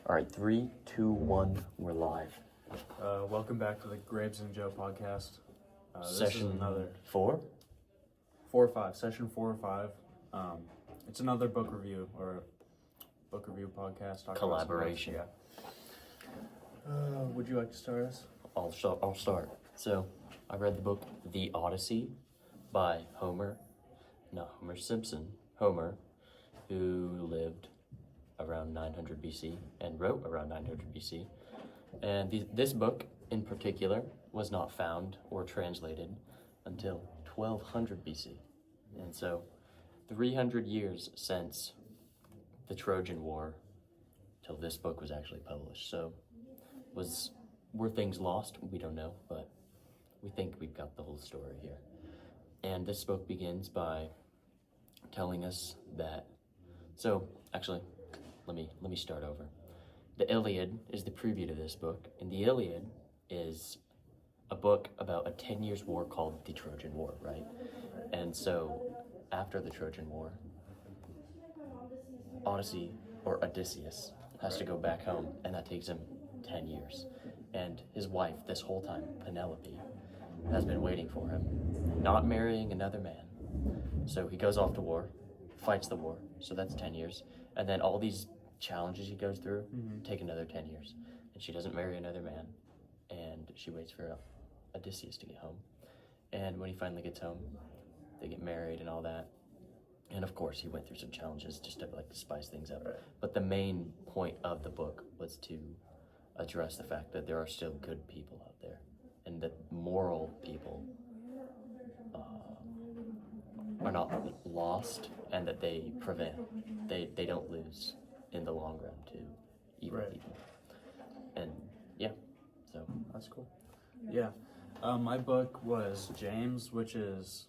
All right, 3, 2, 1, we're live. Welcome back to the Graves and Joe podcast. Session This is another 4? 4 or 5, session 4 or 5. It's another book review podcast. Collaboration. Yeah. Would you like to start us? I'll start. So, I read the book The Odyssey by Homer Simpson, who lived around 900 BC and wrote around 900 BC. And this book in particular was not found or translated until 1200 BC. And so 300 years since the Trojan War till this book was actually published. So were things lost? We don't know, but we think we've got the whole story here. And this book begins by telling us that, so actually, let me start over. The Iliad is the preview to this book, and the Iliad is a book about a 10 years war called the Trojan War, right? And so after the Trojan War, Odysseus has to go back home, and that takes him 10 years. And his wife, this whole time, Penelope, has been waiting for him, not marrying another man. So he goes off to war, fights the war, so that's 10 years. And then all these challenges he goes through take another 10 years. And she doesn't marry another man, and she waits for Odysseus to get home. And when he finally gets home, they get married and all that. And of course, he went through some challenges just to spice things up. Right. But the main point of the book was to address the fact that there are still good people out there, and that moral people are not lost, and that they prevail. They don't lose in the long run to evil people. And yeah, so That's cool. Yeah. My book was James, which is,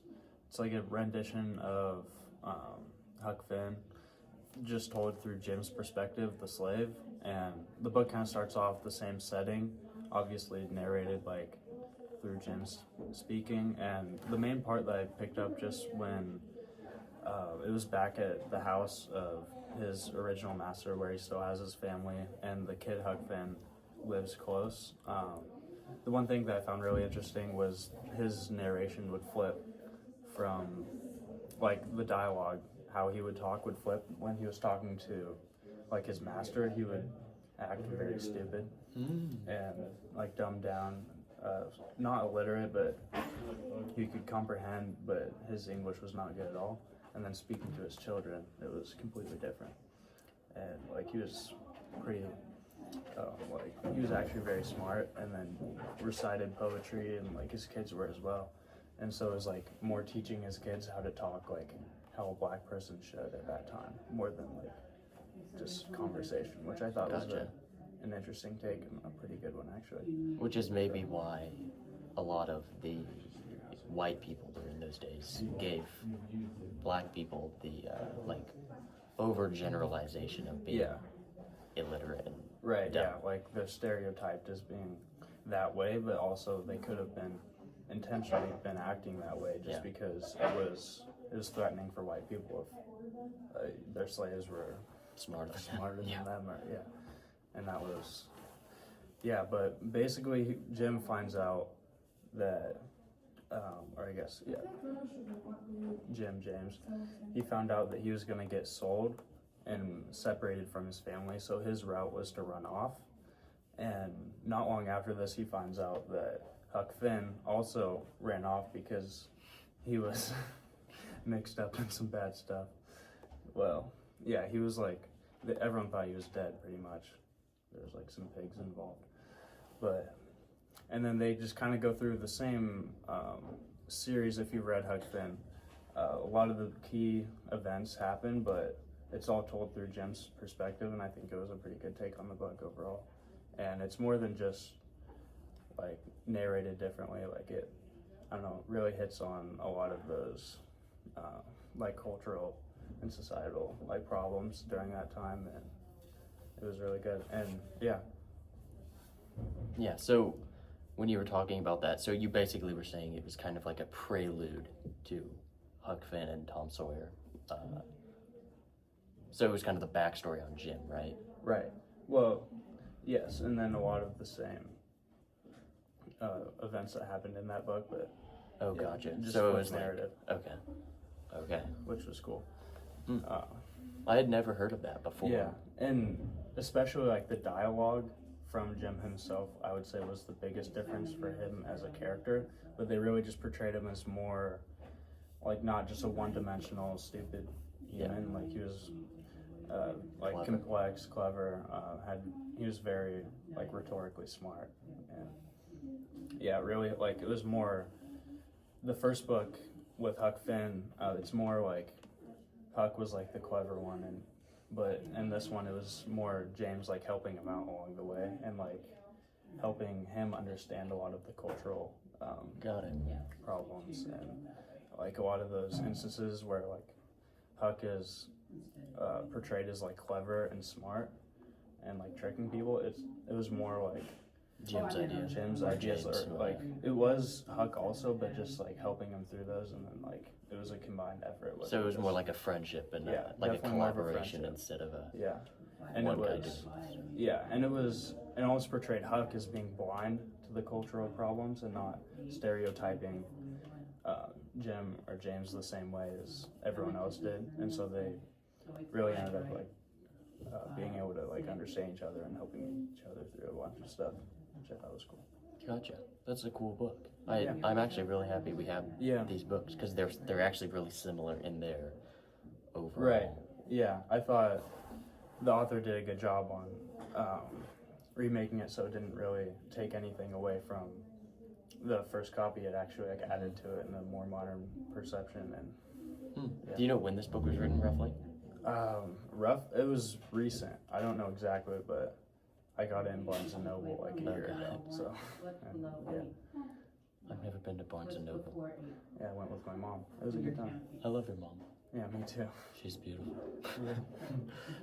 it's like a rendition of Huck Finn, just told through Jim's perspective, the slave. And the book kind of starts off the same setting, obviously narrated through Jim's speaking. And the main part that I picked up just when it was back at the house of his original master, where he still has his family, and the kid Huck Finn lives close. The one thing that I found really interesting was his narration would flip from, the dialogue, how he would talk would flip. When he was talking to, his master, he would act very stupid and, dumbed down, not illiterate, but he could comprehend, but his English was not good at all. And then speaking to his children, it was completely different. And, he was pretty... he was actually very smart, and then recited poetry, and his kids were as well. And so it was more teaching his kids how to talk how a black person should at that time, more than just conversation, which I thought was an interesting take, and a pretty good one actually. which is maybe why a lot of the white people during those days gave black people the overgeneralization of being illiterate and Right, dumb. yeah, they're stereotyped as being that way, but also they could have been intentionally acting that way just because it was threatening for white people if their slaves were smarter than them, and that was, but basically Jim finds out that, James, he found out that he was going to get sold and separated from his family, so his route was to run off. And not long after this, he finds out that Huck Finn also ran off because he was mixed up in some bad stuff. Well, yeah, he was everyone thought he was dead pretty much. There was some pigs involved. And then they just kind of go through the same series. If you've read Huck Finn, a lot of the key events happen, but it's all told through Jim's perspective, and I think it was a pretty good take on the book overall. And it's more than just narrated differently. It, I don't know, really hits on a lot of those cultural and societal problems during that time, and it was really good. And Yeah, so when you were talking about that, so you basically were saying it was kind of like a prelude to Huck Finn and Tom Sawyer. So it was kind of the backstory on Jim, right? Right. Well, yes, and then a lot of the same events that happened in that book, but Oh, yeah, gotcha. just So it flip was narrative, okay. Okay. which was cool. Hmm. Uh, I had never heard of that before. yeah, and especially like the dialogue from Jim himself, I would say was the biggest difference for him as a character. But they really just portrayed him as more like not just a one-dimensional, stupid human. Like he was like Clever. complex, clever. He was very like rhetorically smart, and yeah, really like it was more. The first book with Huck Finn, it's more like Huck was like the clever one, but in this one it was more James like helping him out along the way and like helping him understand a lot of the cultural Got it. problems and like a lot of those instances where like Huck is portrayed as like clever and smart and like tricking people. It was more like Jim's idea. Jim's Or ideas, James, or like it was Huck also, but just like helping him through those, and then like it was a combined effort. So it was more like a friendship and Yeah, like a definitely more of a collaboration friendship. instead of a yeah, and one it guy was doing it almost portrayed Huck as being blind to the cultural problems and not stereotyping Jim or James the same way as everyone else did, and so they really ended up like being able to like understand each other and helping each other through a bunch of stuff, which I thought was cool. Gotcha. That's a cool book. Yeah. I'm actually really happy we have Yeah. these books because they're actually really similar in their overall. Right. Yeah, I thought the author did a good job on remaking it so it didn't really take anything away from the first copy. It actually like added to it in a more modern perception and Do you know when this book was written roughly? It was recent. I don't know exactly, but I got it in Barnes and Noble like a year ago. So yeah, I've never been to Barnes and Noble. I went with my mom. It was a good time. I love your mom. Yeah, me too. She's beautiful.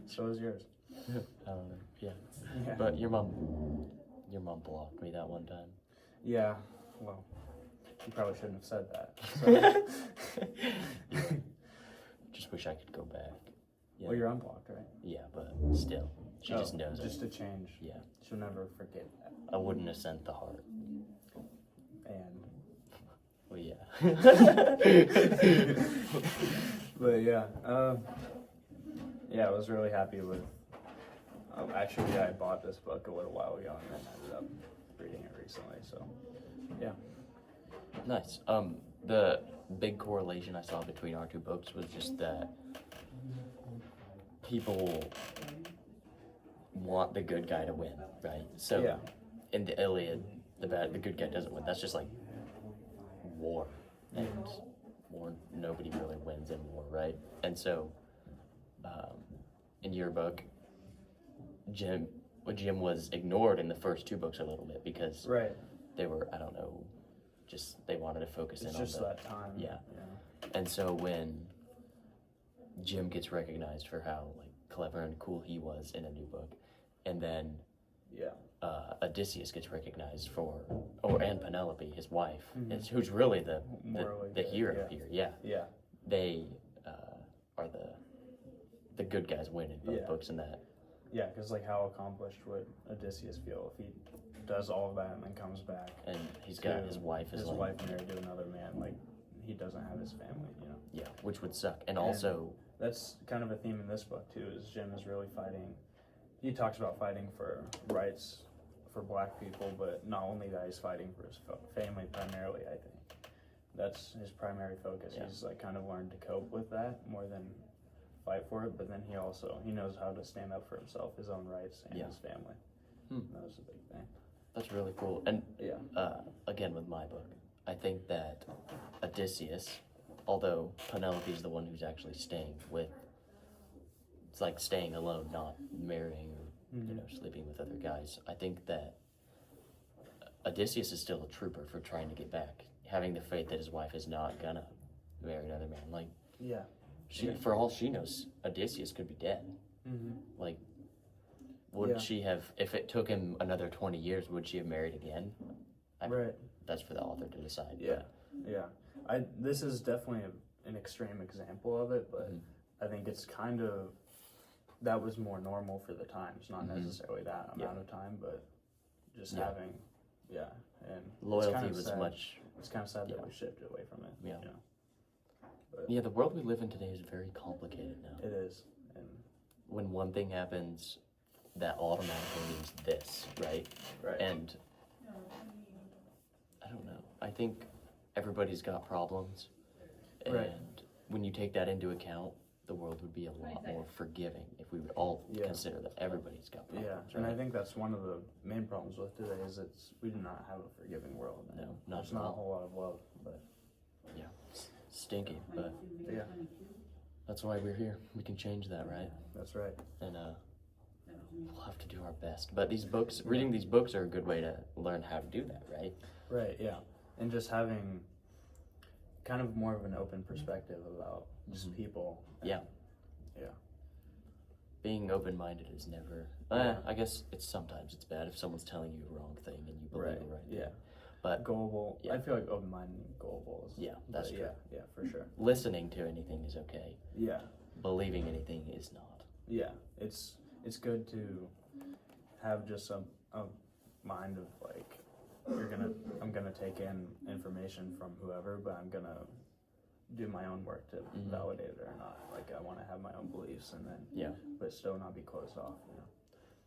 So is yours. I don't know. Yeah. Yeah. But your mom blocked me that one time. Yeah. Well, you probably shouldn't have said that. So. Yeah. Just wish I could go back. Yeah. Well, you're unblocked, right? Yeah, but still, she just knows Just it. to change. Yeah. She'll never forget that. I wouldn't have sent the heart. And Well, yeah. but yeah, I was really happy with. Actually, I bought this book a little while ago and then ended up reading it recently. So, yeah. Nice. The big correlation I saw between our two books was just that people want the good guy to win, right? So Yeah. in the Iliad, the good guy doesn't win. That's just like war, and war. Nobody really wins in war, right? And so, in your book, Jim was ignored in the first two books a little bit because Right. they were, I don't know, just they wanted to focus It's in just on that time. yeah. And so when Jim gets recognized for how like clever and cool he was in a new book, and then Yeah. Odysseus gets recognized and Penelope, his wife, Mhm. who's really the Morally the good, hero yeah. here. Yeah, Yeah. they are the good guys win in both Yeah. books in that. Yeah, because like how accomplished would Odysseus feel if he does all of that and then comes back? And he's got to his wife as his like, wife married to another man. Like he doesn't have his family, you know. yeah, which would suck. And also, That's kind of a theme in this book too. Is Jim is really fighting. He talks about fighting for rights for Black people, but not only that, he's fighting for his family primarily. I think that's his primary focus. Yeah. He's like kind of learned to cope with that more than fight for it. But then he knows how to stand up for himself, his own rights, and Yeah. his family. That was a big thing. that's really cool. And Yeah. again with my book, I think that Odysseus, although Penelope's the one who's actually staying with, it's like staying alone, not marrying or sleeping with other guys. I think that Odysseus is still a trooper for trying to get back, having the faith that his wife is not gonna marry another man. Like Yeah. for all she knows, Odysseus could be dead. Mm-hmm. Like, would Yeah. she have? If it took him another 20 years, would she have married again? Right. That's for the author to decide. Yeah. Yeah. This is definitely an extreme example of it, but Mhm. I think it's kind of that was more normal for the times, not Mhm. necessarily that amount of time, but just Yeah. having, and Loyalty it's kind of was sad. much. It's kind of sad Yeah. that we shifted away from it. Yeah. You know? But Yeah, the world we live in today is very complicated now. it is, and When one thing happens, that automatically means this, right? right, And I don't know. I think everybody's got problems, and Right. when you take that into account, the world would be a lot more forgiving if we would all Yeah. consider that everybody's got problems. yeah, and I right? think that's one of the main problems with today is we do not have a forgiving world. No, and not There's at not a all. whole lot of love, but Yeah, stinky, but yeah, that's why we're here. We can change that, right? that's right. And we'll have to do our best. But these books, reading these books are a good way to learn how to do that, right? Right, yeah, and just having kind of more of an open perspective about just Mhm. people. Yeah. Yeah. Being open-minded is never. Yeah. I guess sometimes it's bad if someone's telling you a wrong thing and you believe Right. it right. Yeah. But Gullible. Yeah. I feel like open-minded and gullible is. Yeah, that's but true. Yeah, for sure. listening to anything is okay. Yeah, Believing anything is not. yeah. It's good to have just a mind of like I'm gonna take in information from whoever, but I'm gonna do my own work to Mhm. validate it or not. Like I want to have my own beliefs and then, Yeah. but still not be closed off.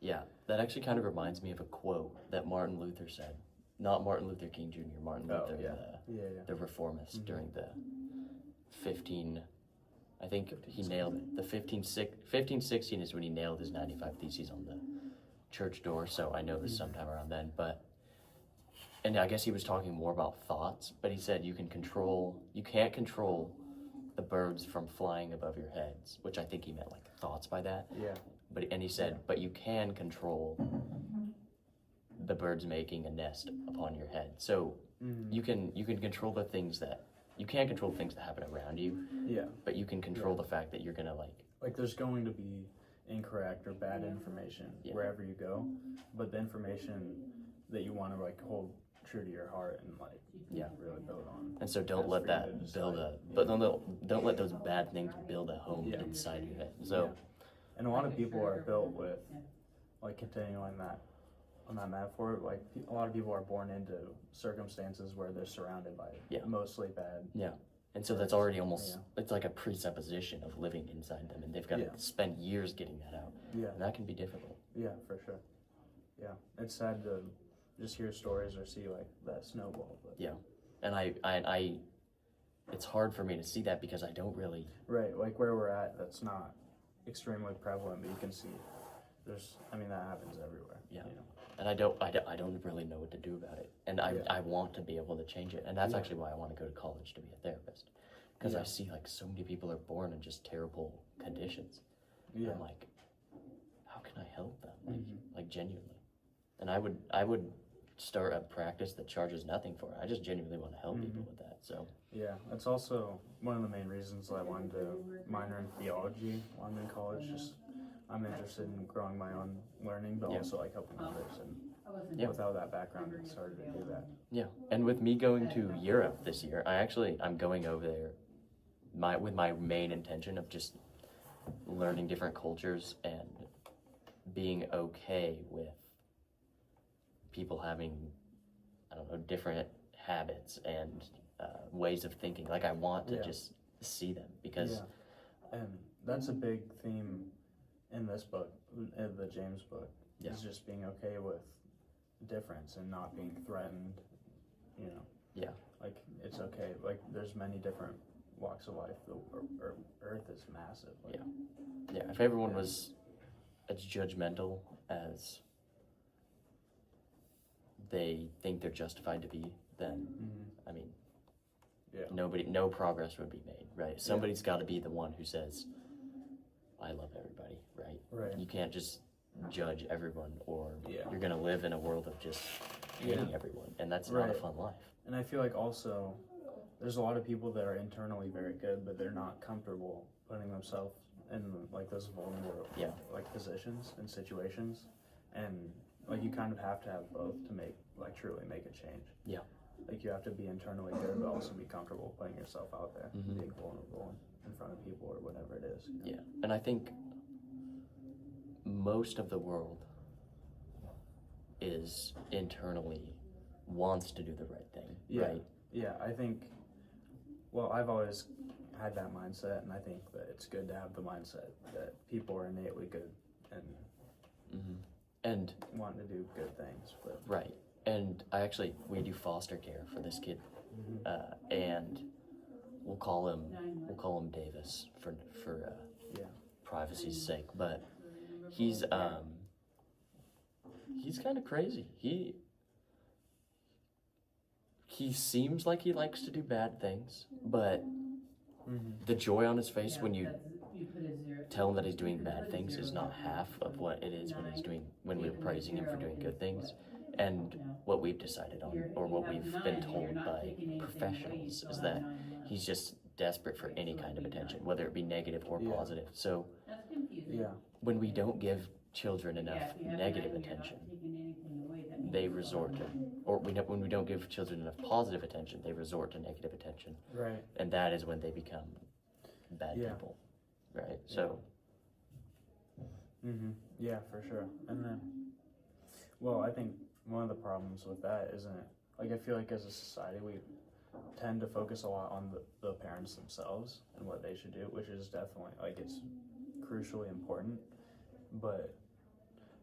Yeah. That actually kind of reminds me of a quote that Martin Luther said. Not Martin Luther King Jr., Martin Oh, Luther, yeah. Yeah. the reformist Mhm. during the 15, I think he 1516. nailed it. The 1516 is when he nailed his 95 Theses on the church door, so I know it was Mhm. sometime around then. But, and I guess he was talking more about thoughts, but he said you can't control the birds from flying above your heads, which I think he meant like thoughts by that. Yeah. And he said, Yeah. but you can control the birds making a nest upon your head. So Mhm. you can control the things that you can't control things that happen around you, Yeah. but you can control Yeah. the fact that you're gonna Like there's going to be incorrect or bad information Yeah. wherever you go, but the information that you want to like hold true to your heart and like Yeah. really build on. and so don't That's let for that you to build decide. but don't let those bad things build a home Yeah. inside your head. So Yeah. And a lot of people are built with, like continuing on that metaphor, like a lot of people are born into circumstances where they're surrounded by Yeah. mostly bad. and so that's already almost Yeah. it's like a presupposition of living inside them, and they've got Yeah. to spend years getting that out, Yeah. and that can be difficult. Yeah, for sure. Yeah. It's sad to just hear stories or see like that snowball. But Yeah. And I it's hard for me to see that because I don't really. right, like where we're at, that's not extremely prevalent, but you can see that happens everywhere. Yeah. You know? And I don't really know what to do about it. And Yeah. I want to be able to change it. And that's Yeah. actually why I want to go to college to be a therapist. Because I Yeah. see like so many people are born in just terrible conditions. And Yeah. I'm like, how can I help them? Mhm. Like genuinely. And I would start a practice that charges nothing for it. I just genuinely want to help people Mhm. with that. So Yeah, that's also one of the main reasons I wanted to minor in theology while I'm in college. Just I'm interested in growing my own learning, but Yeah. also like helping others. And Yeah. without that background, it's harder to do that. yeah. And with me going to Europe this year, I'm going over there with my main intention of just learning different cultures and being okay with people having, I don't know, different habits and ways of thinking. Like I want to Yeah. just see them because Yeah, and that's a big theme in this book, in the James book, Yeah. is just being okay with difference and not being threatened. You know. Yeah. Like it's okay. Like there's many different walks of life. The Earth is massive. Like, yeah, if everyone was as judgmental as they think they're justified to be, then Mhm. I mean, Yeah. no progress would be made, right? Somebody's got to be the one who says, I love everybody, right? Right. You can't just judge everyone, or Yeah. you're gonna live in a world of just hating Yeah. everyone, and that's not a Right. fun life. And I feel like also there's a lot of people that are internally very good, but they're not comfortable putting themselves in like those vulnerable Yeah. like positions and situations. And like you kind of have to have both to truly make a change. Yeah. Like you have to be internally good, but also be comfortable putting yourself out there, Mhm. being vulnerable in front of people or whatever it is. You know? Yeah, and I think most of the world is internally wants to do the right thing, Yeah. right? Yeah, I think, well, I've always had that mindset, and I think that it's good to have the mindset that people are innately good and And want to do good things. But right, and we do foster care for this kid, and we'll call him Davis for yeah, privacy's sake, but he's kind of crazy. He seems like he likes to do bad things, but the joy on his face when you tell him that he's doing bad things is not half of what it is when we're praising him for doing good things. And what we've decided on, or what we've been told by professionals, is that he's just desperate for any kind of attention, whether it be negative or positive. So yeah, when we don't give children enough negative attention, they resort to, when we don't give children enough positive attention, they resort to negative attention. right. And that is when they become bad Yeah. people, right? So, Yeah, for sure. And then, well, I think one of the problems with that isn't, like, I feel like as a society, we tend to focus a lot on the parents themselves and what they should do, which is definitely, like, it's crucially important. But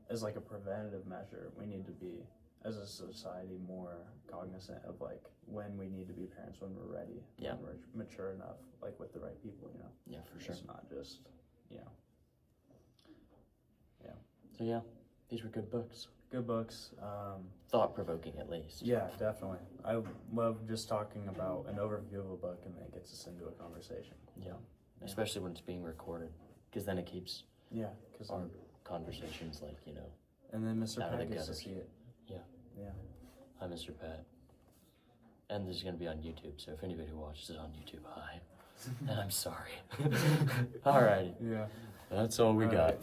as, like, a preventative measure, we need to be, as a society, more cognizant of, like, when we need to be parents, when we're ready, Yeah. when we're mature enough, like, with the right people, you know? yeah, for sure. It's not just, you know. So yeah, these were good books. Good books. Thought-provoking, at least. Yeah, definitely. I love just talking about an overview of a book and then it gets us into a conversation. Yeah, especially when it's being recorded, because then it keeps Yeah, because our conversations, like, and then Mr. out of Pat the gets to gutters. see it. Yeah. Yeah. Hi, Mr. Pat. And this is going to be on YouTube, so if anybody who watches it on YouTube, hi. And I'm sorry. Alrighty, Yeah. that's all we All got. right.